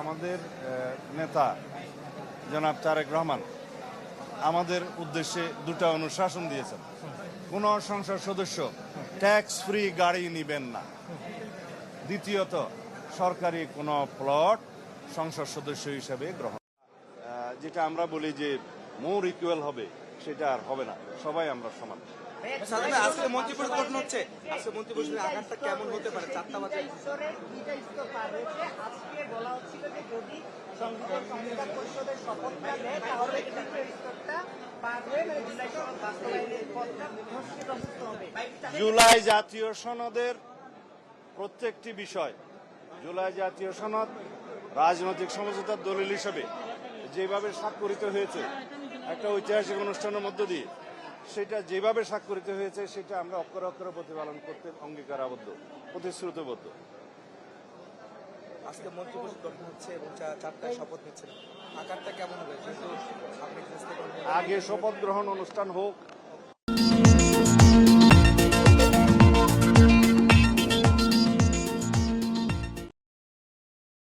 আমাদের নেতা জনাব তারেক রহমান আমাদের উদ্দেশ্যে দুটো অনুশাসন দিয়েছেন। কোন সংসদ সদস্য ট্যাক্স ফ্রি গাড়ি নেবেন না। দ্বিতীয়ত, সরকারি কোনো প্লট সংসদ সদস্য হিসেবে গ্রহণ, যেটা আমরা বলি যে মোর ইকুয়াল হবে, সেটা আর হবে না। সবাই আমরা সমান। আজকে মন্ত্রিপরিষদ গঠন হচ্ছে, আজকে মন্ত্রিপরিষদের আকারটা কেমন হতে পারে? 4টা বাজে আজকে বলা হচ্ছিল যে যদি সংসদ সংবিধান পরিষদের শপথটা নেয় তাহলে কিন্তু এই স্তরটা পার হয়ে জুলাই সনদ বাস্তবায়নের পথটা ধ্বস্ত হবে। জুলাই জাতীয় সনদের প্রত্যেকটি বিষয়, জুলাই জাতীয় সনদ রাজনৈতিক সমঝোতার দলিল হিসেবে যেভাবে স্বাক্ষরিত হয়েছে একটা ঐতিহাসিক অনুষ্ঠানের মধ্য দিয়ে, সেটা যেভাবে স্বাক্ষরিত হয়েছে সেটা আমরা অক্ষরে অক্ষরে প্রতিপালন করতে অঙ্গীকারাবদ্ধ, প্রতিশ্রুতিবদ্ধ। আজকে মন্ত্রিপরিষদ গঠন হচ্ছে এবং 4টায় শপথ নিচ্ছেন, আকারটা কেমন হবে? কিন্তু আপনি আগে শপথ গ্রহণ অনুষ্ঠান হোক,